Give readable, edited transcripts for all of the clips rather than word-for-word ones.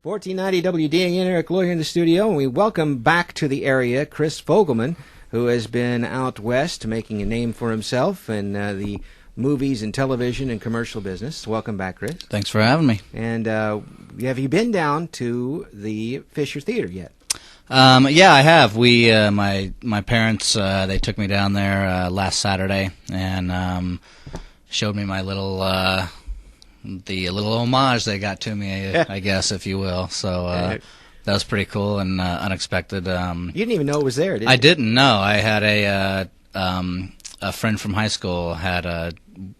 1490 WDAN, Eric Lawyer in the studio, and we welcome back to the area Chris Fogleman, who has been out west making a name for himself in the movies and television and commercial business. Welcome back, Chris. Thanks for having me. And have you been down to the Fisher Theater yet? Yeah, I have. We, my parents, they took me down there last Saturday and showed me my little, the little homage they got to me, I guess, if you will. So that was pretty cool and unexpected. You didn't even know it was there, did you? I didn't know. I had a friend from high school had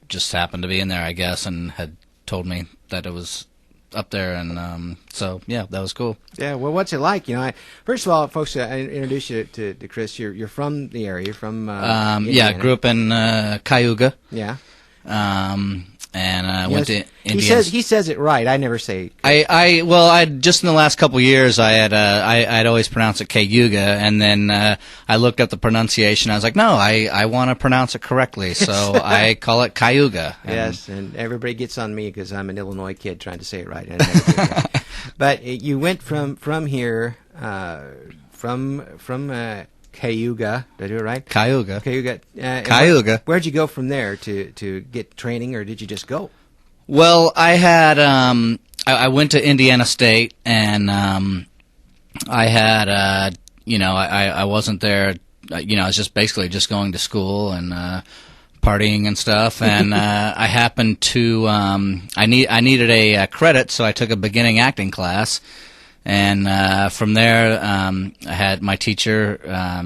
just happened to be in there, I guess, and had told me that it was up there, and so yeah, that was cool. Yeah, well, what's it like? You know, first of all, folks, I introduced you to Chris. You're from the area. You're from yeah, grew up in Cayuga. Yeah. And went to Indiana. He says it right. I never say. I just in the last couple of years I'd always pronounce it Cayuga, and then I looked up the pronunciation. I was like, no, I want to pronounce it correctly, so I call it Cayuga. Yes, and everybody gets on me because I'm an Illinois kid trying to say it right. And I never do that. But you went from here from Cayuga. Did I do it right? Cayuga. Cayuga. Where'd you go from there to get training, or did you just go? Well, I had I went to Indiana State, and I had I wasn't there. I was just basically just going to school and partying and stuff. And I happened to I needed a credit, so I took a beginning acting class. And from there, I had my teacher,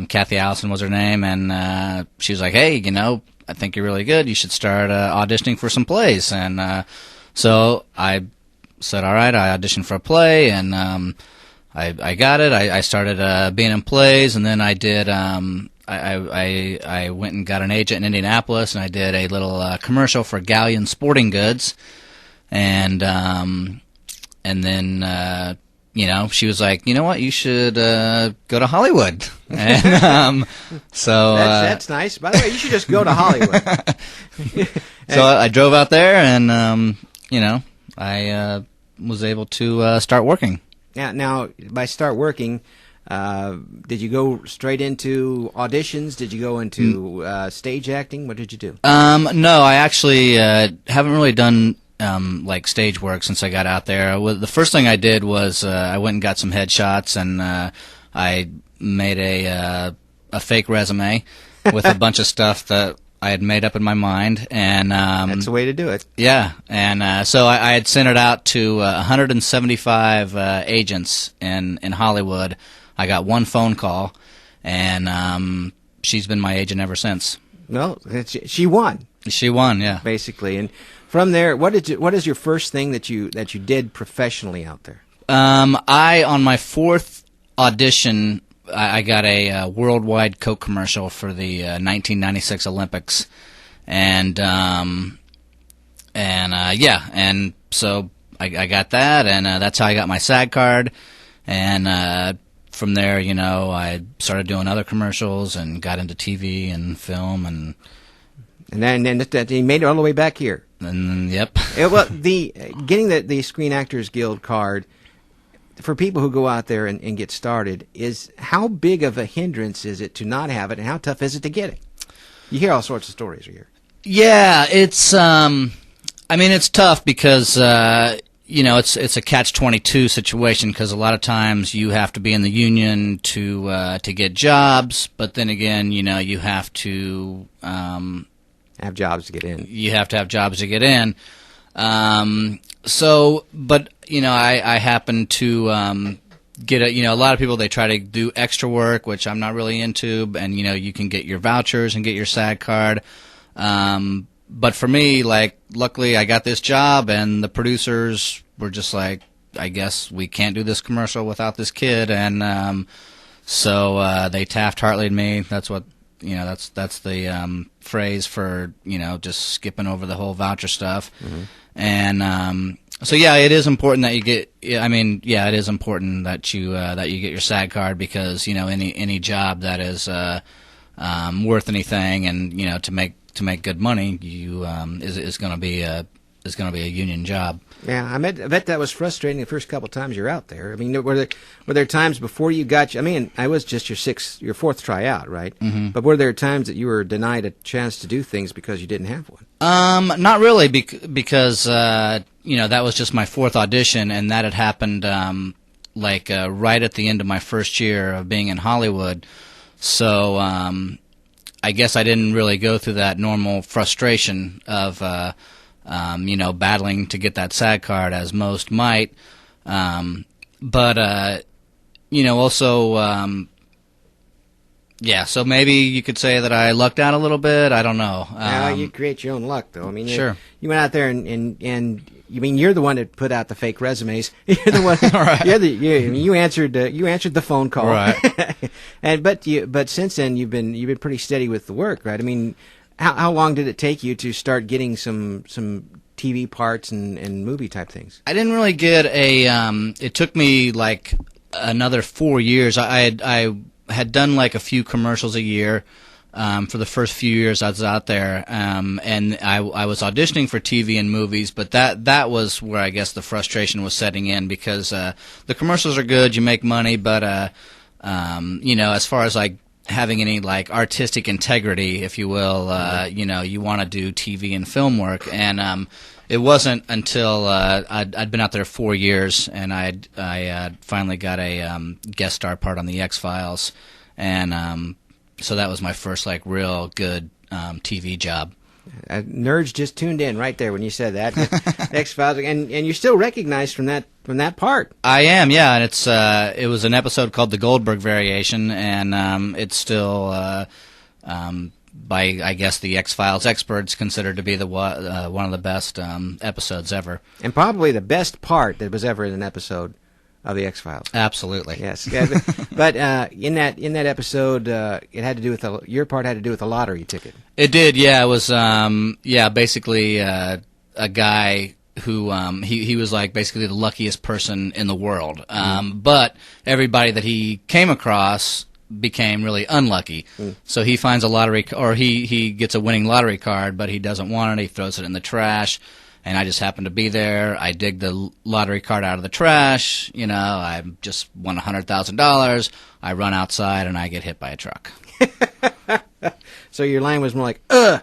Kathy Allison was her name, and she was like, hey, I think you're really good. You should start auditioning for some plays. And so I said, all right, I auditioned for a play, and I got it. I started being in plays, and then I did I went and got an agent in Indianapolis, and I did a little commercial for Galleon Sporting Goods. And then she was like, you know what, you should go to Hollywood. And so that's nice. By the way, you should just go to Hollywood. So I drove out there, and I was able to start working. Yeah. Now, by start working, did you go straight into auditions? Did you go into stage acting? What did you do? No, I actually haven't really done like stage work since I got out there. The first thing I did was I went and got some headshots, and I made a fake resume with a bunch of stuff that I had made up in my mind. And that's the way to do it. Yeah, and so I had sent it out to 175 agents in Hollywood. I got one phone call, and she's been my agent ever since. No, she won. She won, yeah. Basically, and from there, what is your first thing that you did professionally out there? On my fourth audition, I got a worldwide Coke commercial for the 1996 Olympics, and so I got that, and that's how I got my SAG card, and from there, I started doing other commercials and got into TV and film, and then you made it all the way back here. And yep. Well, getting the Screen Actors Guild card for people who go out there and get started, is how big of a hindrance is it to not have it, and how tough is it to get it? You hear all sorts of stories here. Yeah, it's it's tough because it's a catch-22 situation, because a lot of times you have to be in the union to get jobs, but then again, you have to have jobs to get in. You have to have jobs to get in. But I happen to get a lot of people, they try to do extra work, which I'm not really into, and you can get your vouchers and get your SAG card. But for me, luckily I got this job, and the producers were just like, I guess we can't do this commercial without this kid, and so they Taft-Hartley'd me. That's what that's the phrase for just skipping over the whole voucher stuff. Mm-hmm. And so yeah, it is important that you get. It is important that you get your SAG card, because any job that is worth anything, and to make good money, you is going to be is going to be a union job. Yeah, I bet that was frustrating the first couple times you're out there. I mean, were there times before you got? I mean, I was just your fourth tryout, right? Mm-hmm. But were there times that you were denied a chance to do things because you didn't have one? Not really, because that was just my fourth audition, and that had happened right at the end of my first year of being in Hollywood. So I guess I didn't really go through that normal frustration of battling to get that SAG card as most might. So maybe you could say that I lucked out a little bit. I don't know. You create your own luck, though. I mean, sure. You went out there and you mean you're the one that put out the fake resumes. You're the one. Right. You answered the phone call. Right. But since then you've been pretty steady with the work, right? I mean, how long did it take you to start getting some TV parts and movie type things? I didn't really get it took me like another 4 years. I had done like a few commercials a year for the first few years I was out there, and I was auditioning for TV and movies, but that was where I guess the frustration was setting in, because the commercials are good, you make money, but as far as like having any like artistic integrity, if you will, you want to do TV and film work, and it wasn't until I'd been out there 4 years, and I finally got a guest star part on the X-Files, and so that was my first like real good TV job. Nerds just tuned in right there when you said that. X-Files, and you're still recognized from that part. I am, yeah, and it was an episode called the Goldberg Variation, and it's still by I guess the X-Files experts considered to be the one of the best episodes ever, and probably the best part that was ever in an episode of the X-Files. Absolutely, yes. But in that episode, it had to do with your part had to do with a lottery ticket. It did, yeah. It was basically a guy who he was like basically the luckiest person in the world, but everybody that he came across became really unlucky. So he finds a lottery, or he gets a winning lottery card, but he doesn't want it. He throws it in the trash, and I just happen to be there. I dig the lottery card out of the trash. I just won $100,000. I run outside, and I get hit by a truck. So your line was more like more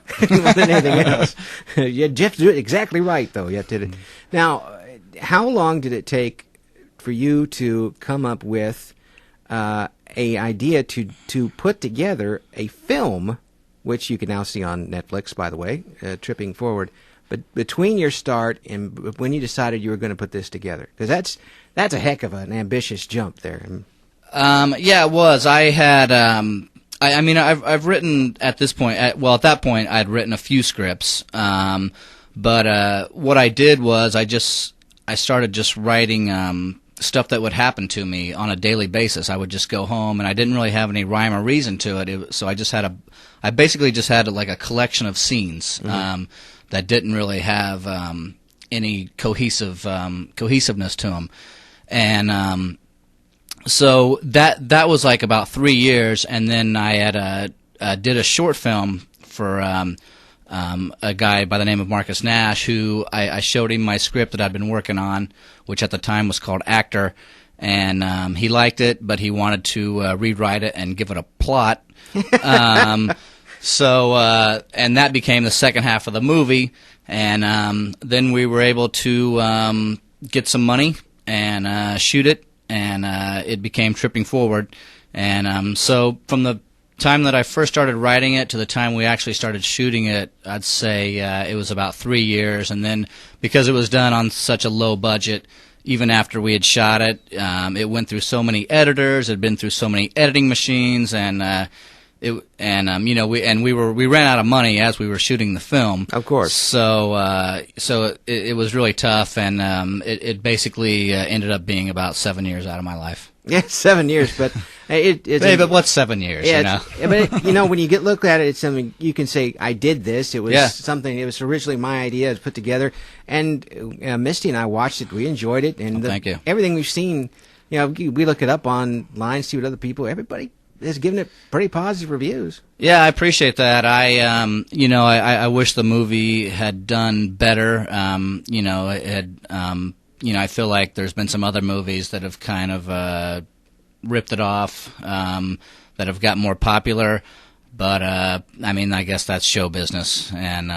than anything else. You have to do it exactly right, though. You have to. Now, how long did it take for you to come up with a idea to put together a film, which you can now see on Netflix, by the way, tripping forward, but between your start and when you decided you were going to put this together? Because that's a heck of an ambitious jump there. Yeah, it was. I had I've written at this point, at that point I'd written a few scripts, but what I did was I started just writing stuff that would happen to me on a daily basis. I would just go home, and I didn't really have any rhyme or reason to it. So I basically just had like a collection of scenes that didn't really have any cohesiveness to them, and so that was like about 3 years, and then I had did a short film for a guy by the name of Marcus Nash, who I showed him my script that I'd been working on, which at the time was called Actor, and he liked it, but he wanted to rewrite it and give it a plot. So that became the second half of the movie, and then we were able to get some money and shoot it, and it became Tripping Forward. And so from the time that I first started writing it to the time we actually started shooting it, I'd say it was about 3 years. And then because it was done on such a low budget, even after we had shot it, it went through so many editors, it had been through so many editing machines, and we ran out of money as we were shooting the film. Of course. So it was really tough, and it basically ended up being about 7 years out of my life. Yeah, 7 years, but but what's 7 years? Yeah, but when you look at it, it's something you can say. I did this. It was something. It was originally my idea to put together, and Misty and I watched it. We enjoyed it, and thank you. Everything we've seen, we look it up online, see what other people. Everybody has given it pretty positive reviews. Yeah, I appreciate that. I wish the movie had done better. I feel like there's been some other movies that have kind of ripped it off, that have got more popular. But I guess that's show business, and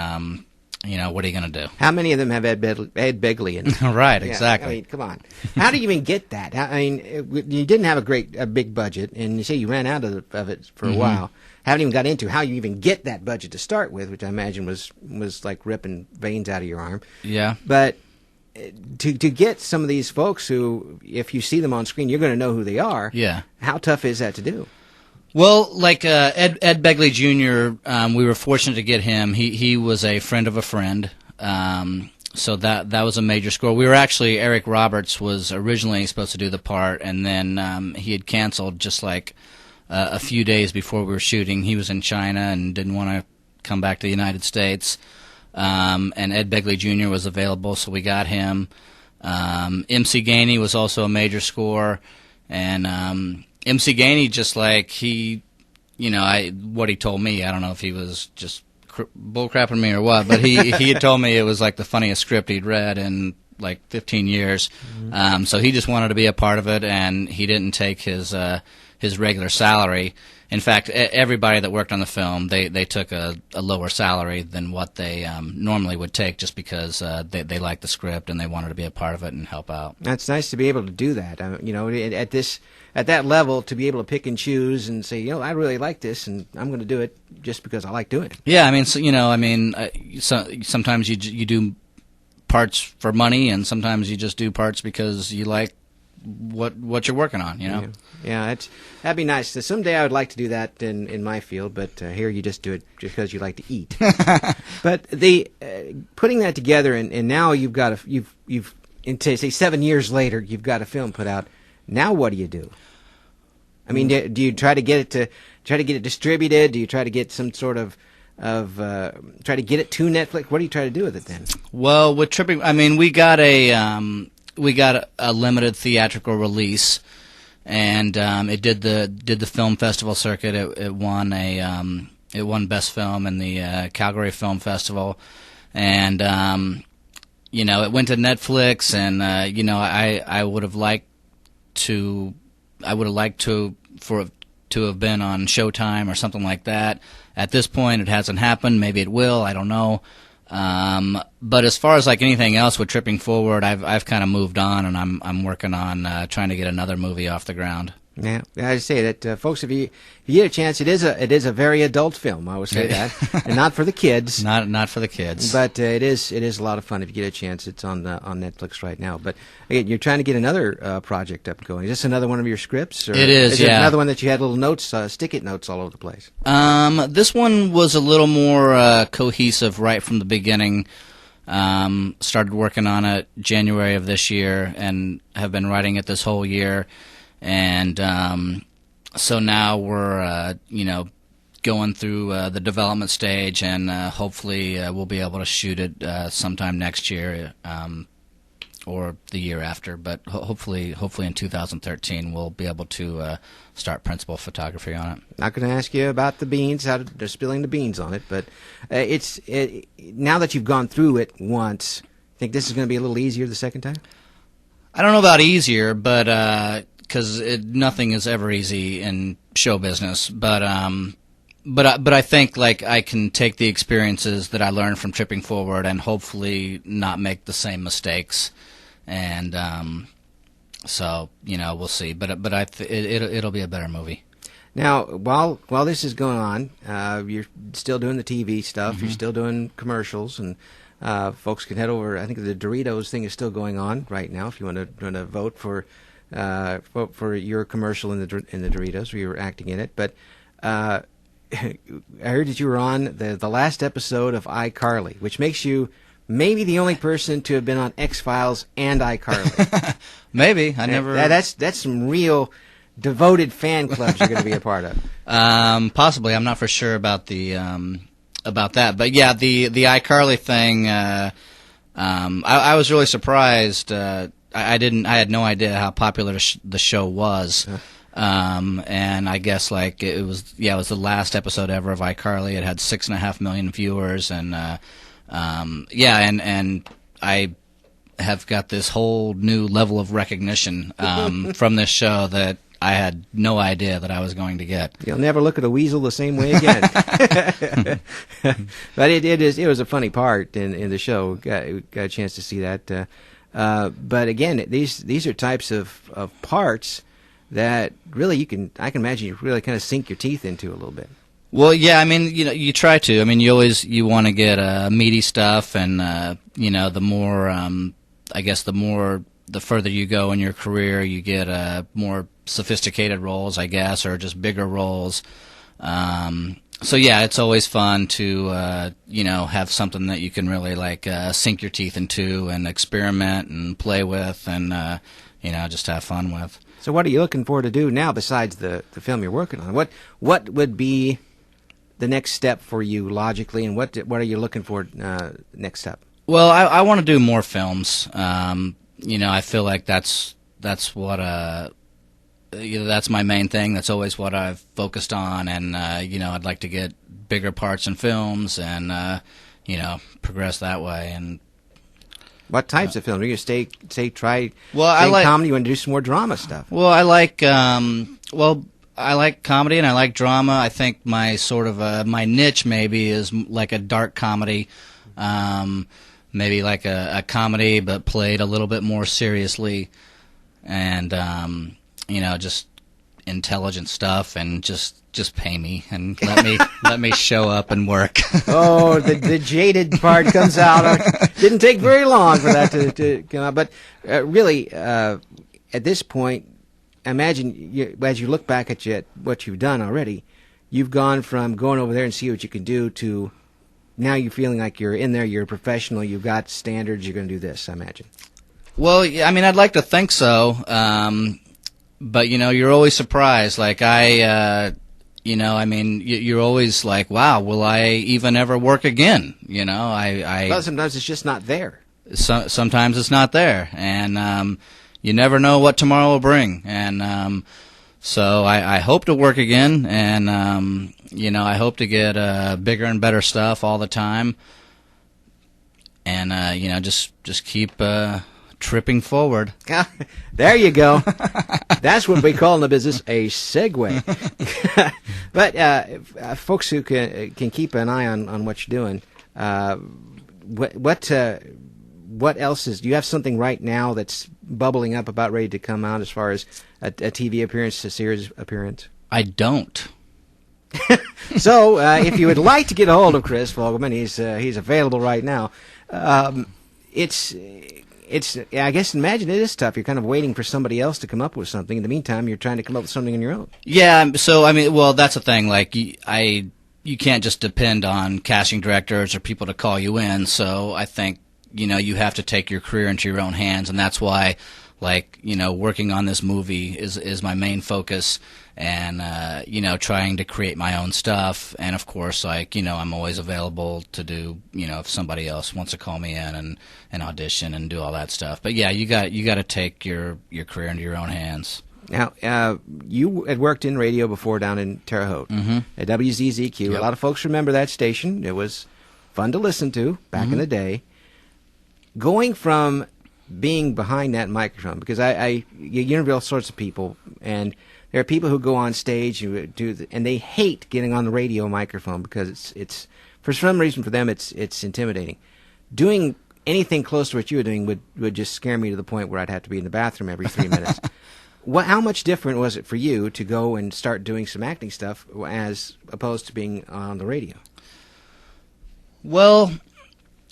what are you going to do? How many of them have Ed Begley in it? Right, Yeah, exactly. I mean, come on. How do you even get that? You didn't have a big budget, and you say you ran out of it for a while. Haven't even got into how you even get that budget to start with, which I imagine was like ripping veins out of your arm. Yeah. But to get some of these folks who, if you see them on screen, you're going to know who they are. Yeah. How tough is that to do? Well, like Ed Begley Jr., we were fortunate to get him. He was a friend of a friend, so that was a major score. We were actually, Eric Roberts was originally supposed to do the part, and then he had canceled just like a few days before we were shooting. He was in China and didn't want to come back to the United States, and Ed Begley Jr. was available, so we got him. MC Gainey was also a major score, and MC Gainey, just like what he told me, I don't know if he was just bullcrapping me or what, but he had told me it was like the funniest script he'd read in like 15 years. So he just wanted to be a part of it, and he didn't take his regular salary. In fact, everybody that worked on the film, they took a lower salary than what they normally would take, just because they liked the script and they wanted to be a part of it and help out. That's nice to be able to do that. At that level, to be able to pick and choose and say, I really like this, and I'm going to do it just because I like doing it. Yeah, sometimes you do parts for money, and sometimes you just do parts because you like what you're working on, Yeah, that'd be nice. Someday I would like to do that in my field, but here you just do it just because you like to eat. But the putting that together, and now you've got you've say 7 years later, you've got a film put out. Now what do you do? I mean, do you try to get it distributed? Do you try to get some sort of try to get it to Netflix? What do you try to do with it then? Well, with Tripping, we got a limited theatrical release, and it did the film festival circuit. It won it won Best Film in the Calgary Film Festival, and it went to Netflix, and I would have liked to have been on Showtime or something like that. At this point, it hasn't happened. Maybe it will. I don't know. But as far as like anything else with Tripping Forward, I've kind of moved on, and I'm working on trying to get another movie off the ground. Yeah, I say that, folks. If you get a chance, it is a very adult film. I would say that, and not for the kids. Not for the kids. But it is a lot of fun if you get a chance. It's on Netflix right now. But again, you're trying to get another project up and going. Is this another one of your scripts? Or it is. It yeah. Another one that you had little notes, stick-it notes all over the place. This one was a little more cohesive right from the beginning. Started working on it January of this year, and have been writing it this whole year. And so now we're, going through the development stage, and hopefully we'll be able to shoot it sometime next year or the year after. But hopefully in 2013 we'll be able to start principal photography on it. Not going to ask you about the beans, they're spilling the beans on it, but now that you've gone through it once, think this is going to be a little easier the second time? I don't know about easier, but because nothing is ever easy in show business, but I think like I can take the experiences that I learned from Tripping Forward and hopefully not make the same mistakes, and so we'll see. But it'll be a better movie. Now, while this is going on, you're still doing the TV stuff. You're still doing commercials, and folks can head over. I think the Doritos thing is still going on right now. If you want to vote for your commercial in the Doritos, where you were acting in it. But I heard that you were on the last episode of iCarly, which makes you maybe the only person to have been on X-Files and iCarly. Maybe. I never... That's some real devoted fan clubs you're going to be a part of. Possibly. I'm not for sure about about that. But yeah, the iCarly thing, I was really surprised. I had no idea how popular the show was. And I guess like it was the last episode ever of iCarly. It had 6.5 million viewers, and and I have got this whole new level of recognition from this show that I had no idea that I was going to get. You'll never look at a weasel the same way again. But it was a funny part in the show. Got a chance to see that. But again, these are types of parts that really I can imagine you really kind of sink your teeth into a little bit. Well, yeah, I mean, you try to. I mean, you want to get meaty stuff, and the more, I guess, the further you go in your career, you get more sophisticated roles, I guess, or just bigger roles. So yeah, it's always fun to have something that you can really like sink your teeth into and experiment and play with, and just have fun with. So what are you looking forward to do now besides the film you're working on? What would be the next step for you logically, and what are you looking for next step? Well, I want to do more films. I feel like that's what that's my main thing. That's always what I've focused on, and I'd like to get bigger parts in films and progress that way. And what types of films? Are you going to try comedy? You want to do some more drama stuff? Well, I like I like comedy and I like drama. I think my sort of my niche maybe is like a dark comedy, maybe like a comedy but played a little bit more seriously, and just intelligent stuff, and just pay me and let me show up and work. Oh, the jaded part comes out. Didn't take very long for that to come out, but really, at this point, imagine as you look back at what you've done already, you've gone from going over there and see what you can do to now you're feeling like you're in there, you're a professional, you've got standards, you're going to do this, I imagine. Well, I mean, I'd like to think so, but you're always surprised. Like you're always like, wow, will I even ever work again? Well, sometimes it's just not there. Sometimes it's not there, and you never know what tomorrow will bring. And so I hope to work again, and I hope to get bigger and better stuff all the time, and just keep tripping forward. There you go. That's what we call in the business a segue. But folks who can keep an eye on what you're doing, what else do you have something right now that's bubbling up about ready to come out as far as a TV appearance, a series appearance? I don't. So if you would like to get a hold of Chris Fogleman, he's available right now. It's I guess imagine it is tough. You're kind of waiting for somebody else to come up with something. In the meantime, you're trying to come up with something on your own. Yeah. So I mean, well, that's the thing. Like you can't just depend on casting directors or people to call you in. So I think you have to take your career into your own hands, and that's why, working on this movie is my main focus, and trying to create my own stuff. And of course, I'm always available to do, if somebody else wants to call me in and audition and do all that stuff. But yeah, you got to take your career into your own hands. Now, you had worked in radio before down in Terre Haute at WZZQ. Yep. A lot of folks remember that station. It was fun to listen to back in the day. Going from being behind that microphone, because you interview all sorts of people, and there are people who go on stage and they hate getting on the radio microphone because it's for some reason for them it's intimidating. Doing anything close to what you were doing would just scare me to the point where I'd have to be in the bathroom every 3 minutes. How much different was it for you to go and start doing some acting stuff as opposed to being on the radio? Well,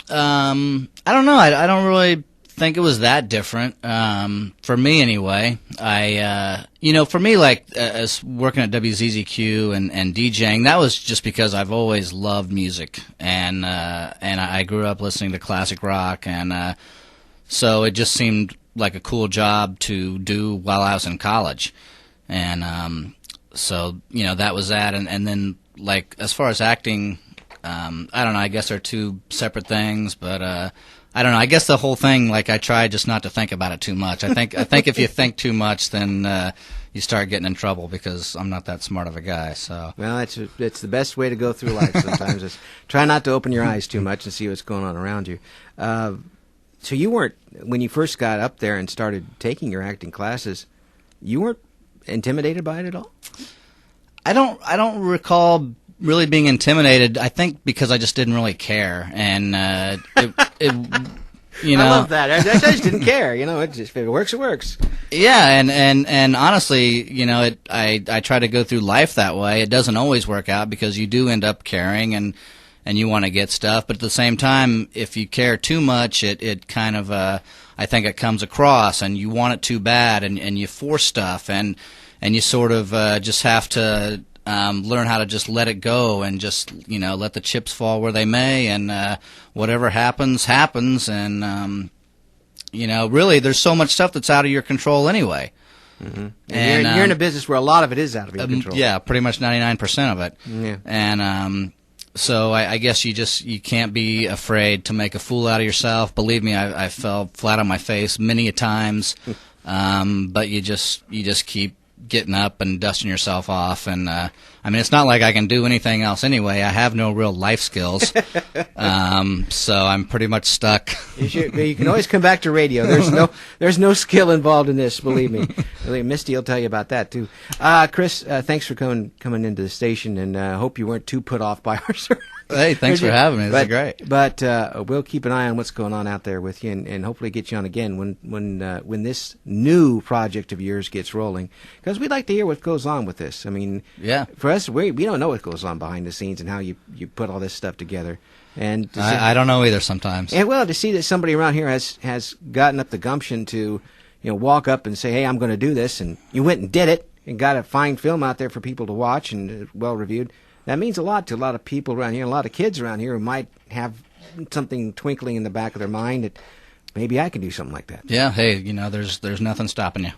I don't know. I don't really think it was that different. For me, anyway. For me, as working at WZZQ and DJing, that was just because I've always loved music, and I grew up listening to classic rock, and so it just seemed like a cool job to do while I was in college, and so that was that, and then as far as acting. I don't know. I guess they're two separate things, but I don't know. I guess the whole thing, I try just not to think about it too much. I think if you think too much, then you start getting in trouble because I'm not that smart of a guy. So well, it's the best way to go through life sometimes. Is try not to open your eyes too much and see what's going on around you. So you weren't, when you first got up there and started taking your acting classes, you weren't intimidated by it at all? I don't recall really being intimidated. I think because I just didn't really care, and you know, I love that. I just didn't care. You know, if it works, it works. Yeah, and honestly, you know, I try to go through life that way. It doesn't always work out because you do end up caring and you want to get stuff, but at the same time, if you care too much, it kind of I think it comes across, and you want it too bad, and you force stuff, and you sort of just have to learn how to just let it go and just, you know, let the chips fall where they may, and whatever happens, and you know, really, there's so much stuff that's out of your control anyway. Mm-hmm. And you're in a business where a lot of it is out of your control. Yeah, pretty much 99% of it. Yeah. And so I guess you can't be afraid to make a fool out of yourself. Believe me, I fell flat on my face many a times, but you just keep getting up and dusting yourself off. And I mean, it's not like I can do anything else anyway. I have no real life skills, so I'm pretty much stuck. You can always come back to radio. There's no skill involved in this. Believe me. Misty will tell you about that too. Chris, thanks for coming into the station, and hope you weren't too put off by our service. Hey, thanks for having me. This is great. But we'll keep an eye on what's going on out there with you, and hopefully get you on again when this new project of yours gets rolling, because we'd like to hear what goes on with this. I mean, yeah. For us, we don't know what goes on behind the scenes and how you put all this stuff together. And I don't know either sometimes. And well, to see that somebody around here has gotten up the gumption to, walk up and say, "Hey, I'm going to do this," and you went and did it and got a fine film out there for people to watch and well reviewed. That means a lot to a lot of people around here, a lot of kids around here who might have something twinkling in the back of their mind that maybe I can do something like that. Yeah. Hey, there's nothing stopping you.